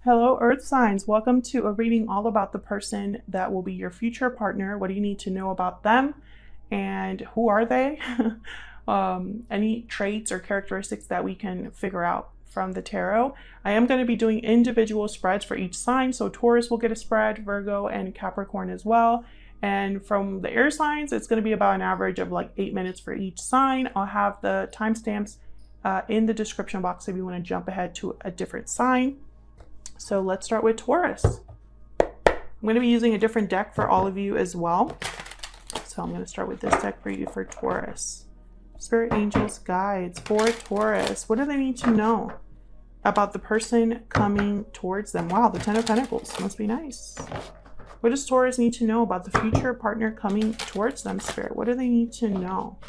Hello, Earth signs. Welcome to a reading all about the person that will be your future partner. What do you need to know about them? And who are they? Any traits or characteristics that we can figure out from the tarot. I am going to be doing individual spreads for each sign. So Taurus will get a spread, Virgo and Capricorn as well. And from the air signs, it's going to be about an average of like 8 minutes for each sign. I'll have the timestamps in the description box if you want to jump ahead to a different sign. So let's start with Taurus. I'm going to be using a different deck for all of you as well. So I'm going to start with this deck for you for Taurus. Spirit, angels, guides for Taurus. What do they need to know about the person coming towards them? Wow, the Ten of Pentacles must be nice. What does Taurus need to know about the future partner coming towards them, Spirit? What do they need to know?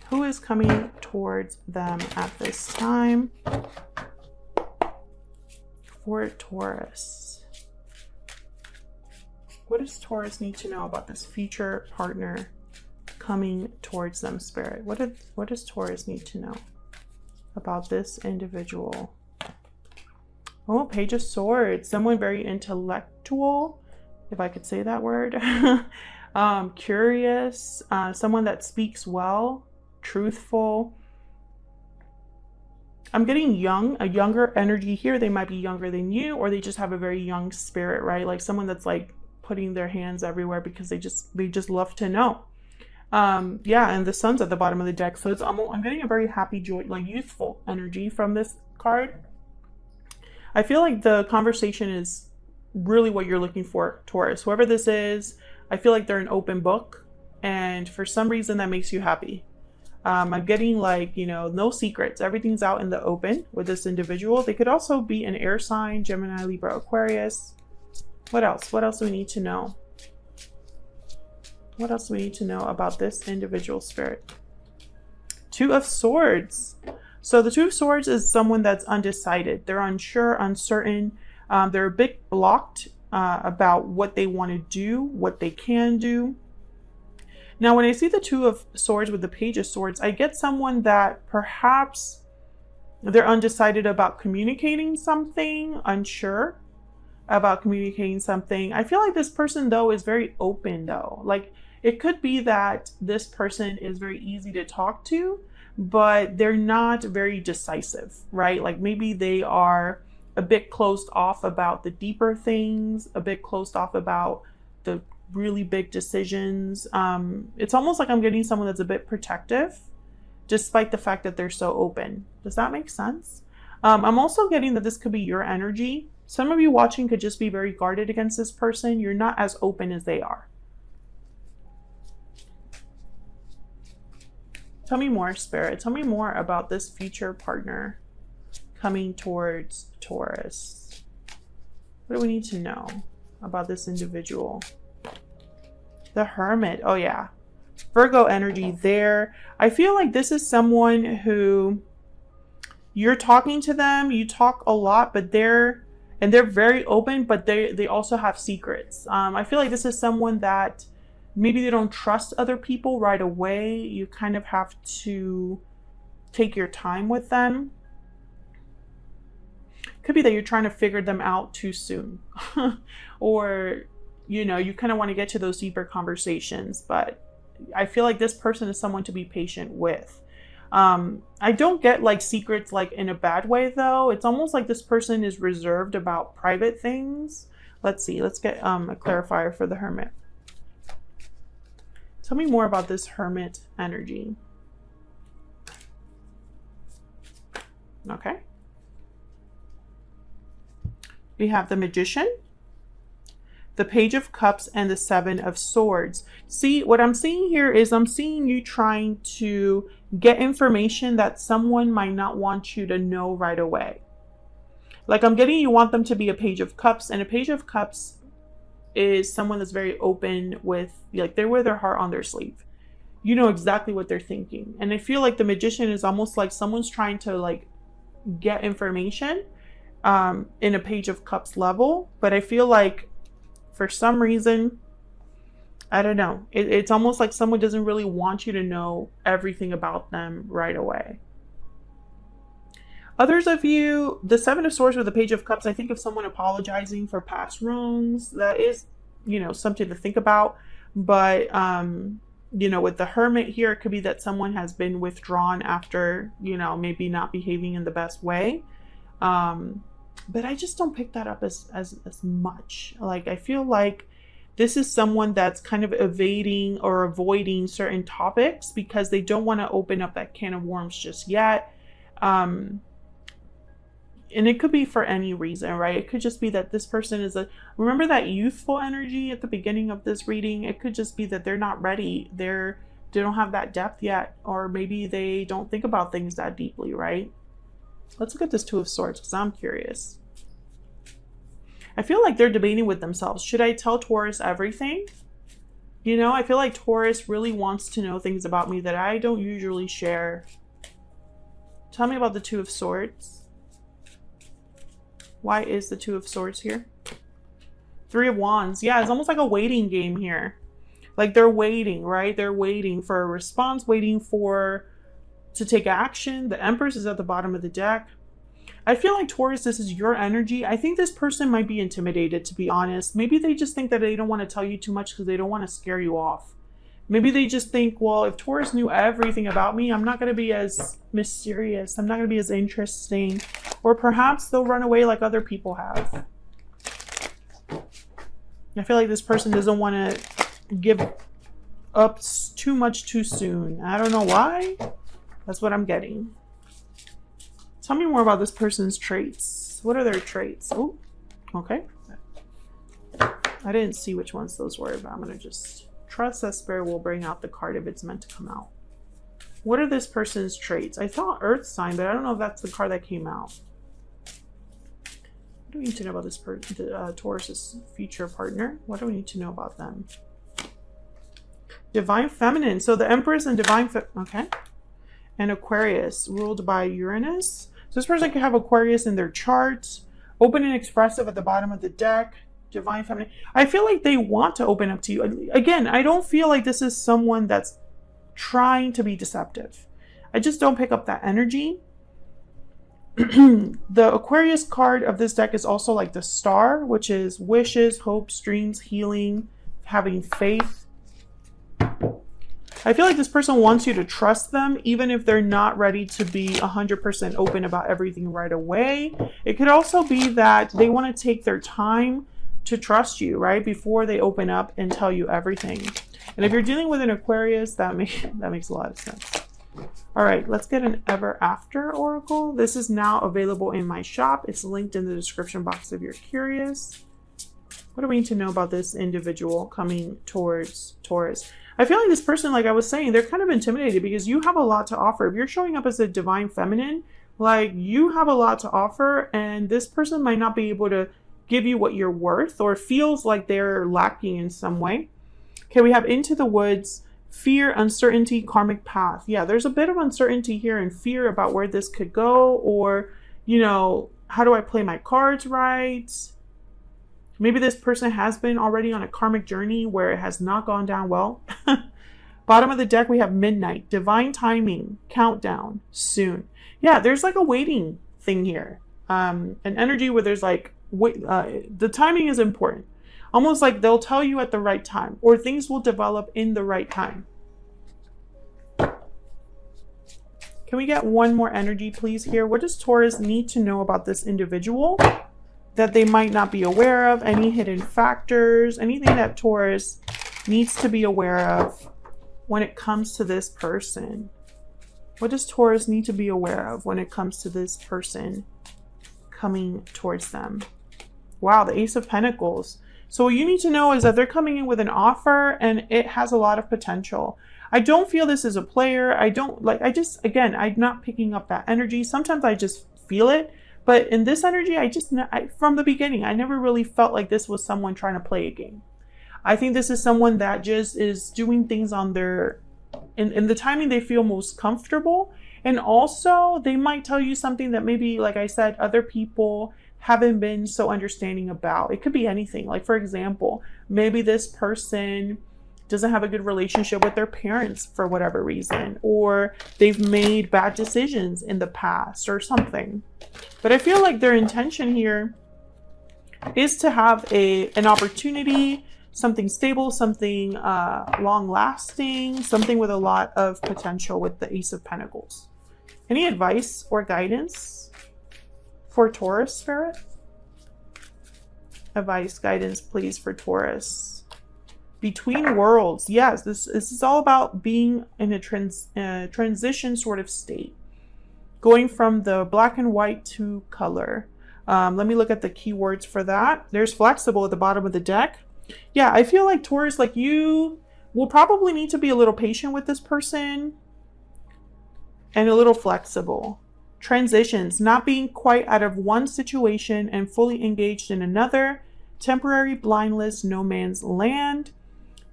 Who is coming towards them at this time? For Taurus. What does Taurus need to know about this future partner coming towards them, Spirit? What does Taurus need to know about this individual? Oh, Page of Swords. Someone very intellectual, if I could say that word. Curious. Someone that speaks well, truthful. I'm getting young, a younger energy here. They might be younger than you, or they just have a very young spirit, right? Like someone that's like putting their hands everywhere because they just love to know. Yeah, and the sun's at the bottom of the deck. So I'm getting a very happy, joy, like youthful energy from this card. I feel like the conversation is really what you're looking for, Taurus. Whoever this is, I feel like they're an open book. And for some reason that makes you happy. I'm getting like, no secrets. Everything's out in the open with this individual. They could also be an air sign, Gemini, Libra, Aquarius. What else? What else do we need to know? What else do we need to know about this individual, Spirit? Two of Swords. So the Two of Swords is someone that's undecided. They're unsure, uncertain. They're a bit blocked about what they want to do, what they can do. Now, when I see the Two of Swords with the Page of Swords, I get someone that perhaps they're undecided about communicating something, unsure about communicating something. I feel like this person, though, is very open, though. Like, it could be that this person is very easy to talk to, but they're not very decisive, right? Like, maybe they are a bit closed off about the deeper things, a bit closed off about the really big decisions. It's almost like I'm getting someone that's a bit protective, despite the fact that they're so open. Does that make sense? I'm also getting that this could be your energy. Some of you watching could just be very guarded against this person. You're not as open as they are. Tell me more, Spirit. Tell me more about this future partner coming towards Taurus. What do we need to know about this individual? The Hermit. Oh yeah, Virgo energy there. I feel like this is someone who you're talking to them. You talk a lot, but they're very open, but they also have secrets. I feel like this is someone that maybe they don't trust other people right away. You kind of have to take your time with them. Could be that you're trying to figure them out too soon, or you kind of want to get to those deeper conversations, but I feel like this person is someone to be patient with. I don't get like secrets like in a bad way though. It's almost like this person is reserved about private things. Let's see. Let's get a clarifier for the Hermit. Tell me more about this Hermit energy. Okay. We have the Magician, the Page of Cups, and the Seven of Swords. See, what I'm seeing here is I'm seeing you trying to get information that someone might not want you to know right away. Like I'm getting you want them to be a Page of Cups, and a Page of Cups is someone that's very open with, like they wear their heart on their sleeve. You know exactly what they're thinking. And I feel like the Magician is almost like someone's trying to like get information in a Page of Cups level, but I feel like for some reason, I don't know. It's almost like someone doesn't really want you to know everything about them right away. Others of you, the Seven of Swords with the Page of Cups, I think of someone apologizing for past wrongs. That is, you know, something to think about. But, you know, with the Hermit here, it could be that someone has been withdrawn after, you know, maybe not behaving in the best way. But I just don't pick that up as much. Like, I feel like this is someone that's kind of evading or avoiding certain topics because they don't want to open up that can of worms just yet. And it could be for any reason, right? It could just be that this person is remember that youthful energy at the beginning of this reading? It could just be that they're not ready. They don't have that depth yet, or maybe they don't think about things that deeply, right? Let's look at this Two of Swords because I'm curious. I feel like they're debating with themselves. Should I tell Taurus everything? You know, I feel like Taurus really wants to know things about me that I don't usually share. Tell me about the Two of Swords. Why is the Two of Swords here? Three of Wands. Yeah, it's almost like a waiting game here. Like they're waiting, right? They're waiting for a response, waiting to take action. The Empress is at the bottom of the deck. I feel like Taurus, this is your energy. I think this person might be intimidated, to be honest. Maybe they just think that they don't want to tell you too much because they don't want to scare you off. Maybe they just think, well, if Taurus knew everything about me, I'm not going to be as mysterious. I'm not going to be as interesting. Or perhaps they'll run away like other people have. I feel like this person doesn't want to give up too much too soon. I don't know why. That's what I'm getting. Tell me more about this person's traits. What are their traits? Oh, okay. I didn't see which ones those were, but I'm going to just trust that Spirit will bring out the card if it's meant to come out. What are this person's traits? I thought Earth sign, but I don't know if that's the card that came out. What do we need to know about this Taurus's future partner? What do we need to know about them? Divine Feminine. So the Empress and Divine okay. And Aquarius, ruled by Uranus. So this person could have Aquarius in their charts. Open and expressive at the bottom of the deck. Divine Feminine. I feel like they want to open up to you. Again, I don't feel like this is someone that's trying to be deceptive. I just don't pick up that energy. The Aquarius card of this deck is also like the Star, which is wishes, hopes, dreams, healing, having faith. I feel like this person wants you to trust them, even if they're not ready to be 100% open about everything right away. It could also be that they want to take their time to trust you, right? Before they open up and tell you everything. And if you're dealing with an Aquarius, that makes a lot of sense. All right, let's get an Ever After Oracle. This is now available in my shop. It's linked in the description box if you're curious. What do we need to know about this individual coming towards Taurus? I feel like this person, like I was saying, they're kind of intimidated because you have a lot to offer. If you're showing up as a Divine Feminine, like you have a lot to offer, and this person might not be able to give you what you're worth, or feels like they're lacking in some way. Okay, we have Into the Woods, fear, uncertainty, karmic path. Yeah, there's a bit of uncertainty here and fear about where this could go, or, you know, how do I play my cards right? Maybe this person has been already on a karmic journey where it has not gone down well. Bottom of the deck, we have Midnight, divine timing, countdown, soon. Yeah, there's like a waiting thing here. An energy where there's like, the timing is important. Almost like they'll tell you at the right time, or things will develop in the right time. Can we get one more energy, please, here? What does Taurus need to know about this individual that they might not be aware of? Any hidden factors, anything that Taurus needs to be aware of when it comes to this person? What does Taurus need to be aware of when it comes to this person coming towards them? Wow, the Ace of Pentacles. So what you need to know is that they're coming in with an offer and it has a lot of potential. I don't feel this is a player. Again, I'm not picking up that energy. Sometimes I just feel it. But in this energy, from the beginning, I never really felt like this was someone trying to play a game. I think this is someone that just is doing things on in the timing they feel most comfortable. And also, they might tell you something that maybe, like I said, other people haven't been so understanding about. It could be anything. Like, for example, maybe this person doesn't have a good relationship with their parents for whatever reason, or they've made bad decisions in the past or something. But I feel like their intention here is to have an opportunity, something stable, something long-lasting, something with a lot of potential with the Ace of Pentacles. Any advice or guidance for Taurus, Spirit? Advice, guidance, please, for Taurus. Between worlds. Yes, this is all about being in a transition sort of state. Going from the black and white to color. Let me look at the keywords for that. There's flexible at the bottom of the deck. Yeah, I feel like Taurus, like you will probably need to be a little patient with this person and a little flexible. Transitions, not being quite out of one situation and fully engaged in another. Temporary blindness, no man's land.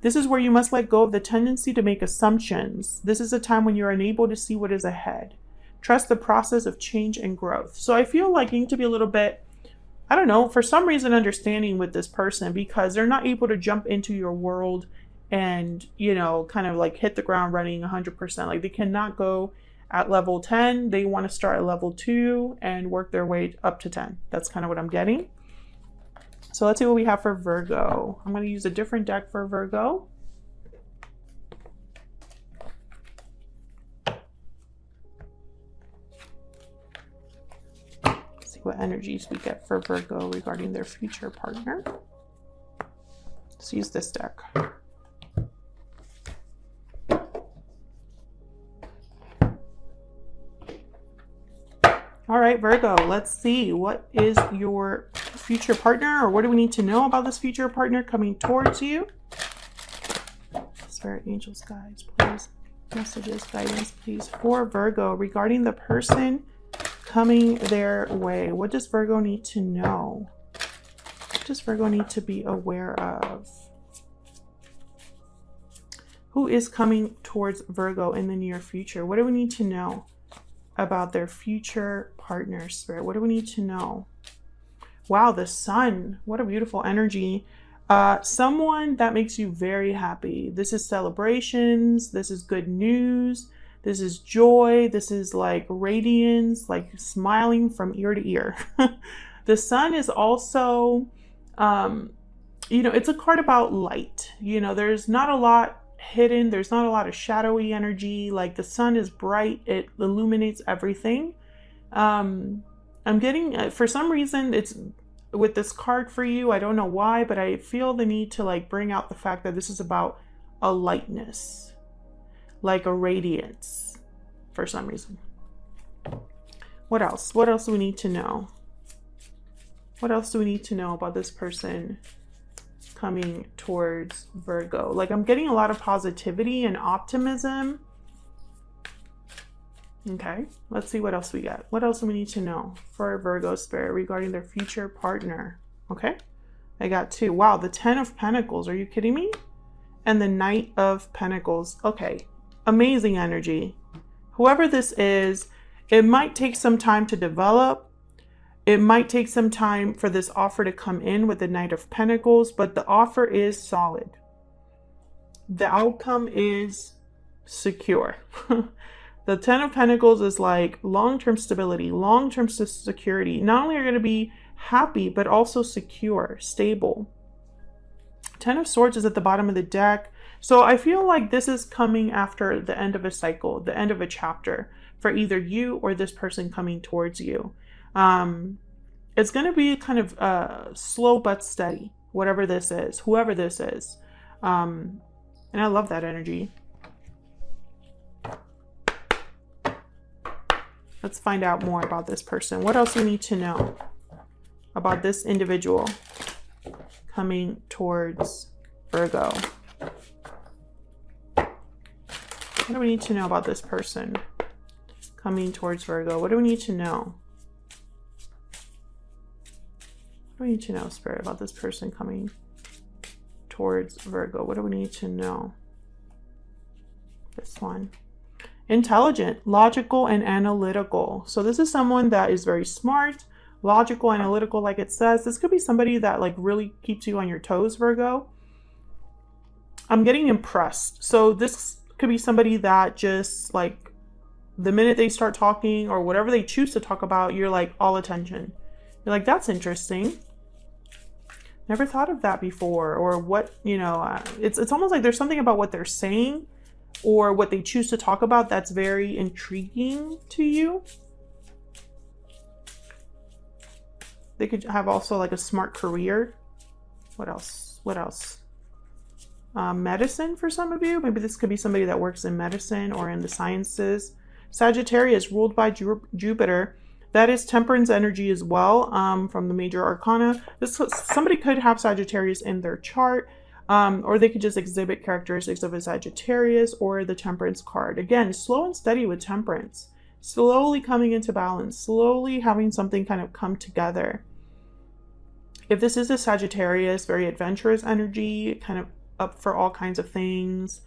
This is where you must let go of the tendency to make assumptions. This is a time when you're unable to see what is ahead. Trust the process of change and growth. So I feel like you need to be a little bit, I don't know, for some reason understanding with this person, because they're not able to jump into your world and, you know, kind of like hit the ground running 100%. Like they cannot go at level 10. They want to start at level 2 and work their way up to 10. That's kind of what I'm getting. So let's see what we have for Virgo. I'm going to use a different deck for Virgo. See what energies we get for Virgo regarding their future partner. Let's use this deck. All right, Virgo, let's see. What is your future partner, or what do we need to know about this future partner coming towards you? Spirit, angels, guides, please. Messages, guidance, please, for Virgo regarding the person coming their way. What does Virgo need to know? What does Virgo need to be aware of? Who is coming towards Virgo in the near future? What do we need to know about their future partner, Spirit? What do we need to know? Wow, the sun. What a beautiful energy. Someone that makes you very happy. This is celebrations. This is good news. This is joy. This is like radiance, like smiling from ear to ear. The sun is also, you know, it's a card about light. You know, there's not a lot hidden. There's not a lot of shadowy energy. Like the sun is bright. It illuminates everything. I'm getting, for some reason, it's with this card for you. I don't know why, but I feel the need to like bring out the fact that this is about a lightness, like a radiance for some reason. What else? What else do we need to know? What else do we need to know about this person coming towards Virgo? Like I'm getting a lot of positivity and optimism. Okay, let's see what else we got. What else do we need to know for Virgo, Spirit regarding their future partner? Okay, I got 2. Wow, the 10 of Pentacles. Are you kidding me? And the Knight of Pentacles. Okay, amazing energy. Whoever this is, it might take some time to develop. It might take some time for this offer to come in with the Knight of Pentacles, but the offer is solid. The outcome is secure. The 10 of Pentacles is like long-term stability, long-term security. Not only are you going to be happy, but also secure, stable. 10 of Swords is at the bottom of the deck. So I feel like this is coming after the end of a cycle, the end of a chapter for either you or this person coming towards you. It's going to be kind of slow but steady, whatever this is, whoever this is. And I love that energy. Let's find out more about this person. What else do we need to know about this individual coming towards Virgo? What do we need to know about this person coming towards Virgo? What do we need to know? What do we need to know, Spirit, about this person coming towards Virgo? What do we need to know? This one. Intelligent, logical, and analytical. So this is someone that is very smart, logical, analytical, like it says. This could be somebody that like really keeps you on your toes, Virgo. I'm getting impressed. So this could be somebody that just like the minute they start talking or whatever they choose to talk about, you're like all attention. You're like, that's interesting. Never thought of that before. Or what, you know, it's almost like there's something about what they're saying or what they choose to talk about that's very intriguing to you. They could have also like a smart career. What else? What else? Medicine for some of you. Maybe this could be somebody that works in medicine or in the sciences. Sagittarius, ruled by Jupiter. That is temperance energy as well, from the major arcana. Somebody could have Sagittarius in their chart, or they could just exhibit characteristics of a Sagittarius or the temperance card. Again, slow and steady with temperance. Slowly coming into balance, slowly having something kind of come together. If this is a Sagittarius, very adventurous energy, kind of up for all kinds of things,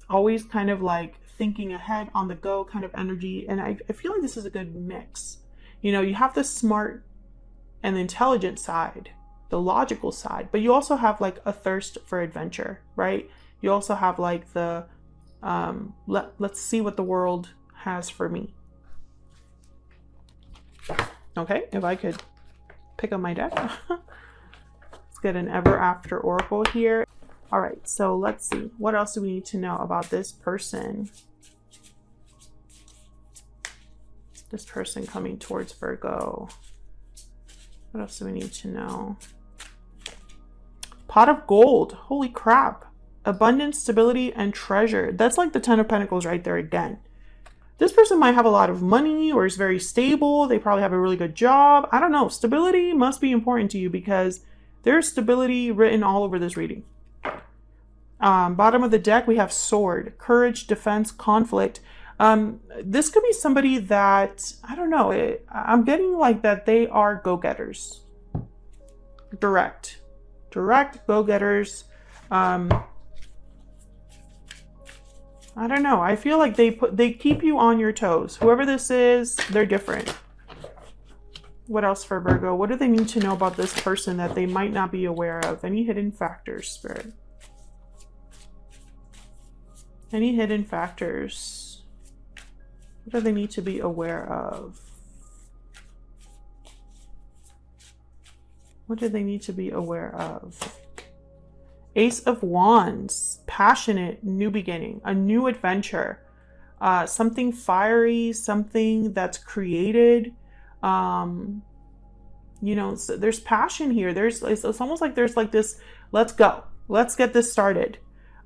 always kind of like thinking ahead, on the go kind of energy. And I feel like this is a good mix. You know, you have the smart and the intelligent side, the logical side, but you also have like a thirst for adventure, right? You also have like the let's see what the world has for me. Okay, if I could pick up my deck. Let's get an ever after oracle here. All right, so let's see. What else do we need to know about this person? This person coming towards Virgo. What else do we need to know? Pot of gold. Holy crap. Abundance, stability, and treasure. That's like the 10 of Pentacles right there again. This person might have a lot of money or is very stable. They probably have a really good job. I don't know. Stability must be important to you because there's stability written all over this reading. Bottom of the deck, we have sword, courage, defense, conflict. This could be somebody that, I don't know, I'm getting like that they are go-getters. Direct go-getters. I don't know. I feel like they keep you on your toes. Whoever this is, they're different. What else for Virgo? What do they need to know about this person that they might not be aware of? Any hidden factors, Spirit? Any hidden factors? What do they need to be aware of? What do they need to be aware of? Ace of Wands, passionate, new beginning, a new adventure, something fiery, something that's created. You know, so there's passion here. It's almost like there's like this, let's go, let's get this started.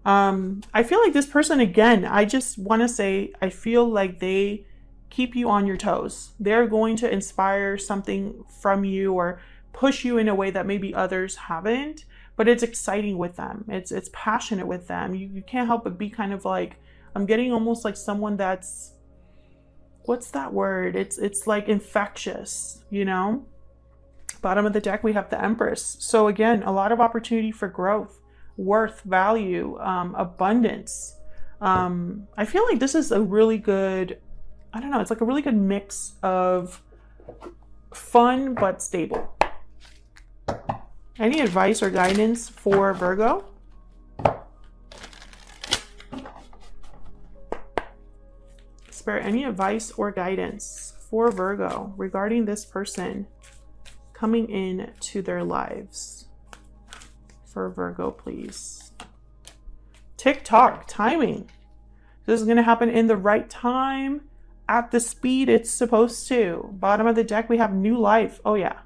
I feel like this person, again, I just want to say, I feel like they keep you on your toes. They're going to inspire something from you or push you in a way that maybe others haven't, but it's exciting with them. It's passionate with them. You can't help but be kind of like, I'm getting almost like someone that's, what's that word? It's like infectious, you know? Bottom of the deck, we have the Empress. So again, a lot of opportunity for growth, worth, value, abundance. I feel like this is a really good, I don't know, it's like a really good mix of fun but stable. Any advice or guidance for Virgo? Spirit, any advice or guidance for Virgo regarding this person coming in to their lives? For Virgo, please. Tick-tock, timing. This is going to happen in the right time, at the speed it's supposed to. Bottom of the deck, we have new life. Oh yeah.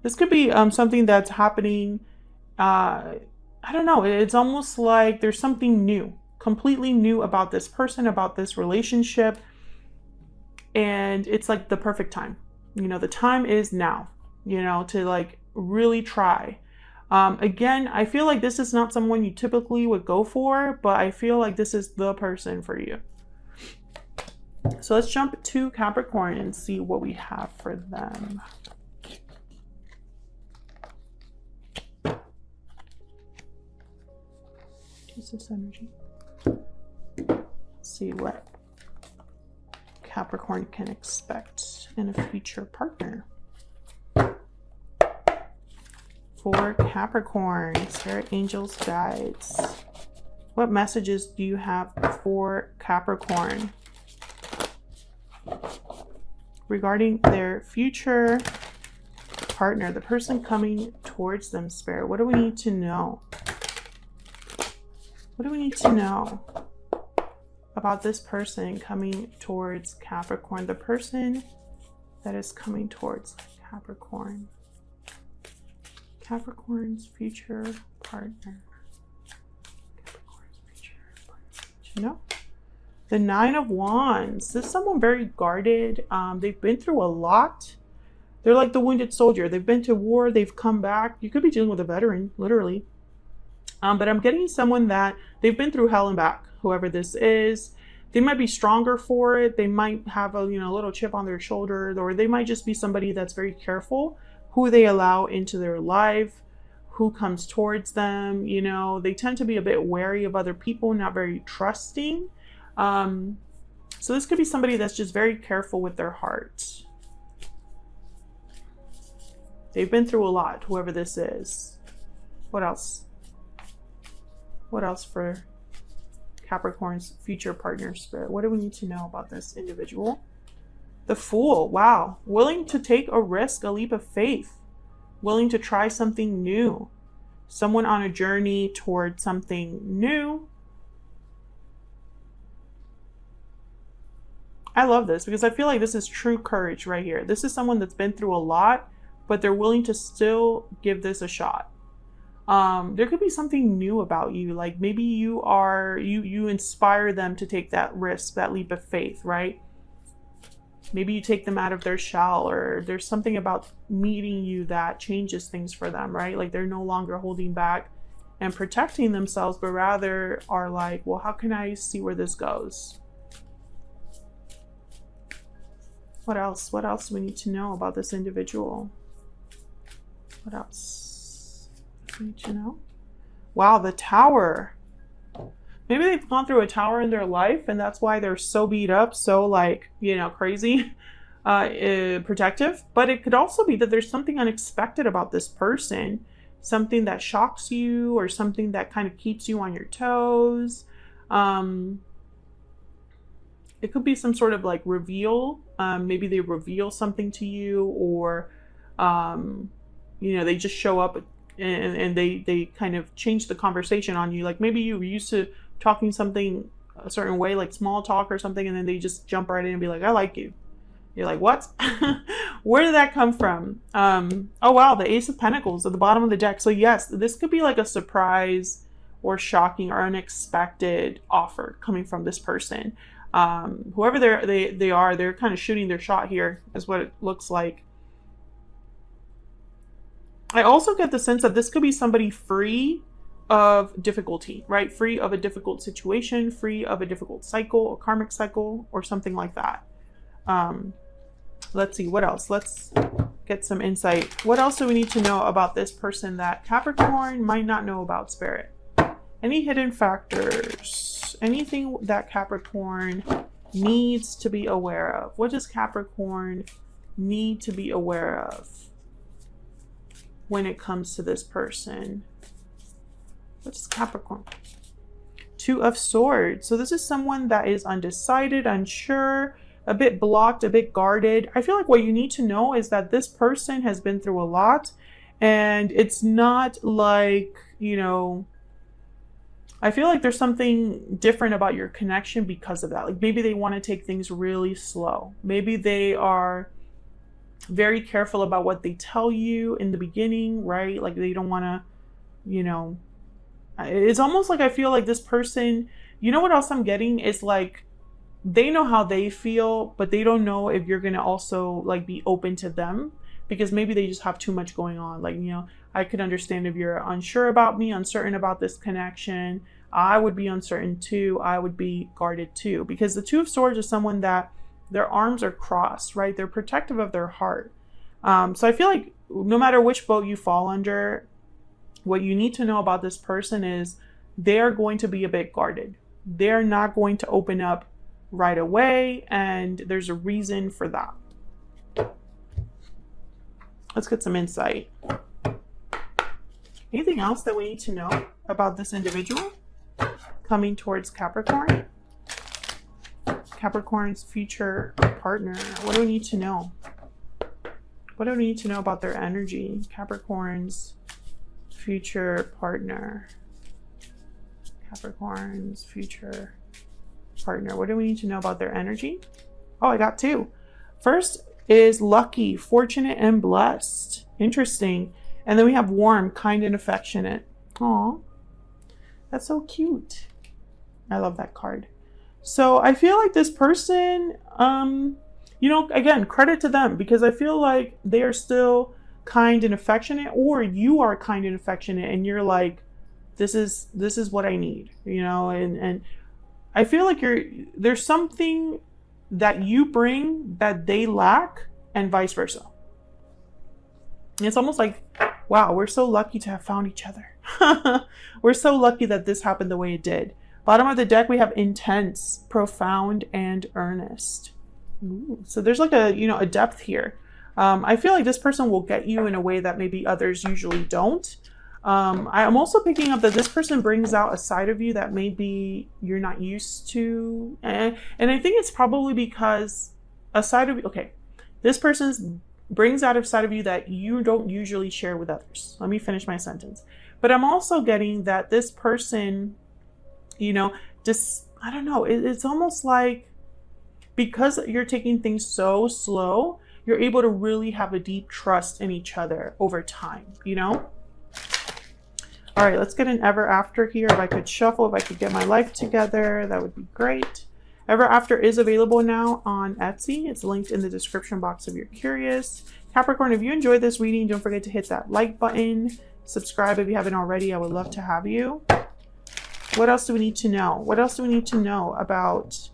This could be something that's happening, I don't know, it's almost like there's something new, completely new about this person, about this relationship, and it's like the perfect time. You know, the time is now, you know, to like really try. Again, I feel like this is not someone you typically would go for, but I feel like this is the person for you. So let's jump to Capricorn and see what we have for them. This energy. Let's see what Capricorn can expect in a future partner. for Capricorn, spirit, angels, guides. What messages do you have for Capricorn regarding their future partner, the person coming towards them, spirit? What do we need to know? What do we need to know about this person coming towards Capricorn? The person that is coming towards Capricorn. Capricorn's future partner. Capricorn's future partner. You know? The Nine of Wands. This is someone very guarded. They've been through a lot. They're like the wounded soldier. They've been to war. They've come back. You could be dealing with a veteran, literally. But I'm getting someone that they've been through hell and back. Whoever this is, they might be stronger for it. They might have a little chip on their shoulder, or they might just be somebody that's very careful who they allow into their life, who comes towards them. They tend to be a bit wary of other people, not very trusting. So this could be somebody that's just very careful with their heart. They've been through a lot, whoever this is. What else? What else for Capricorn's future partner, spirit? What do we need to know about this individual? The Fool. Wow. Willing to take a risk, a leap of faith. Willing to try something new. Someone on a journey towards something new. I love this because I feel like this is true courage right here. This is someone that's been through a lot, but they're willing to still give this a shot. There could be something new about you. Like maybe you inspire them to take that risk, that leap of faith, right? Maybe you take them out of their shell, or there's something about meeting you that changes things for them, right? Like they're no longer holding back and protecting themselves, but rather are like, well, how can I see where this goes? What else? What else do we need to know about this individual? What else do we need to know? Wow, the Tower. Maybe they've gone through a tower in their life, and that's why they're so beat up, so crazy, protective. But it could also be that there's something unexpected about this person, something that shocks you, or something that kind of keeps you on your toes. It could be some sort of reveal. Maybe they reveal something to you, or they just show up and they kind of change the conversation on you. Like maybe you were used to talking something a certain way, like small talk or something, and then they just jump right in and be like, I like you. You're like, what? Where did that come from? Oh wow, the Ace of Pentacles at the bottom of the deck. So yes, this could be like a surprise or shocking or unexpected offer coming from this person. Whoever they are, they're kind of shooting their shot here, is what it looks like. I also get the sense that this could be somebody free of difficulty, right? Free of a difficult situation, free of a difficult cycle, a karmic cycle, or something like that. Let's see, what else? Let's get some insight. What else do we need to know about this person that Capricorn might not know about, spirit? Any hidden factors? Anything that Capricorn needs to be aware of? What does Capricorn need to be aware of when it comes to this person? What is Capricorn? Two of Swords. So this is someone that is undecided, unsure, a bit blocked, a bit guarded. I feel like what you need to know is that this person has been through a lot, and it's not like, I feel like there's something different about your connection because of that. Like maybe they want to take things really slow. Maybe they are very careful about what they tell you in the beginning, right? Like they don't want to, it's almost like I feel like this person, what else I'm getting is like, they know how they feel, but they don't know if you're going to also be open to them, because maybe they just have too much going on. I could understand if you're unsure about me, uncertain about this connection. I would be uncertain too. I would be guarded too, because the Two of Swords is someone that their arms are crossed, right? They're protective of their heart. So I feel like no matter which boat you fall under, what you need to know about this person is they're going to be a bit guarded. They're not going to open up right away, and there's a reason for that. Let's get some insight. Anything else that we need to know about this individual coming towards Capricorn? Capricorn's future partner. What do we need to know? What do we need to know about their energy? Capricorn's future partner. Capricorn's future partner. What do we need to know about their energy? Oh, I got two. First is lucky, fortunate, and blessed. Interesting. And then we have warm, kind, and affectionate. Aw, that's so cute. I love that card. So I feel like this person, you know, again, credit to them, because I feel like they are still kind and affectionate, or you are kind and affectionate and you're like, this is what I need, you know, and I feel like there's something that you bring that they lack, and vice versa. It's almost like, wow, we're so lucky to have found each other. We're so lucky that this happened the way it did. Bottom of the deck, we have intense, profound, and earnest. Ooh, so there's like a, you know, a depth here. I feel like this person will get you in a way that maybe others usually don't. I'm also picking up that this person brings out a side of you that maybe you're not used to. And I think it's probably because a side of you, okay, this person brings out a side of you that you don't usually share with others. Let me finish my sentence. But I'm also getting that this person, you know, just, I don't know, it's almost like because you're taking things so slow, you're able to really have a deep trust in each other over time, you know? All right, let's get an ever after here. If I could shuffle, if I could get my life together, that would be great. Ever after is available now on Etsy. It's linked in the description box if you're curious. Capricorn, if you enjoyed this reading, don't forget to hit that like button. Subscribe if you haven't already. I would love to have you. What else do we need to know? What else do we need to know about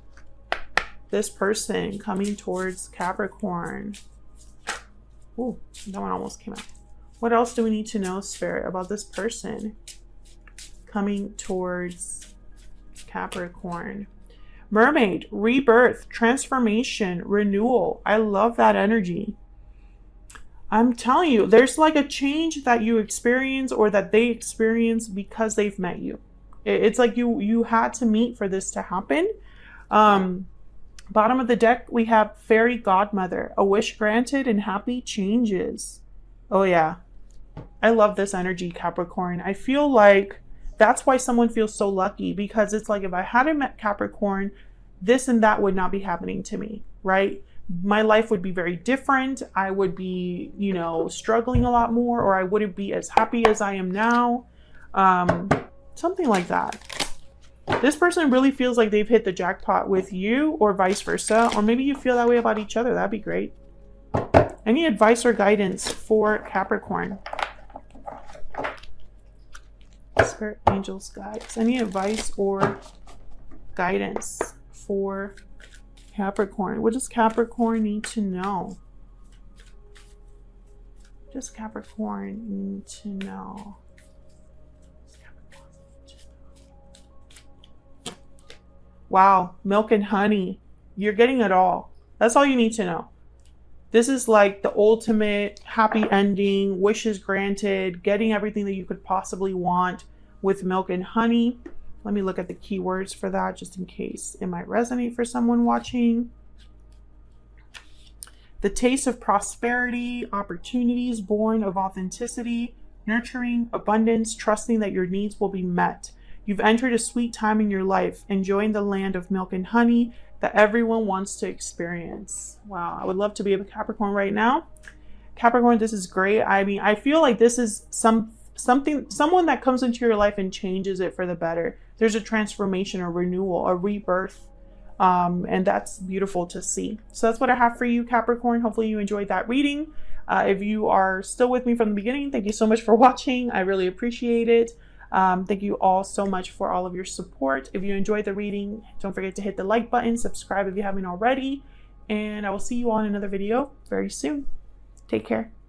this person coming towards Capricorn? Ooh, that one almost came out. What else do we need to know, Spirit, about this person coming towards Capricorn? Mermaid, rebirth, transformation, renewal. I love that energy. I'm telling you, there's like a change that you experience or that they experience because they've met you. It's like you had to meet for this to happen. Bottom of the deck, we have Fairy Godmother, a wish granted and happy changes. Oh yeah. I love this energy, Capricorn. I feel like that's why someone feels so lucky, because it's like if I hadn't met Capricorn, this and that would not be happening to me, right? My life would be very different. I would be, you know, struggling a lot more, or I wouldn't be as happy as I am now. Something like that. This person really feels like they've hit the jackpot with you, or vice versa, or maybe you feel that way about each other. That'd be great. Any advice or guidance for Capricorn? Spirit, angels, guides. Any advice or guidance for Capricorn? What does Capricorn need to know? What does Capricorn need to know? Wow, milk and honey. You're getting it all. That's all you need to know. This is like the ultimate happy ending, wishes granted, getting everything that you could possibly want with milk and honey. Let me look at the keywords for that just in case it might resonate for someone watching. The taste of prosperity, opportunities born of authenticity, nurturing, abundance, trusting that your needs will be met. You've entered a sweet time in your life, enjoying the land of milk and honey that everyone wants to experience. Wow, I would love to be a Capricorn right now. Capricorn, this is great. I mean, I feel like this is someone that comes into your life and changes it for the better. There's a transformation, a renewal, a rebirth, and that's beautiful to see. So that's what I have for you, Capricorn. Hopefully you enjoyed that reading. If you are still with me from the beginning, thank you so much for watching. I really appreciate it. Thank you all so much for all of your support. If you enjoyed the reading, don't forget to hit the like button, subscribe if you haven't already, and I will see you on another video very soon. Take care.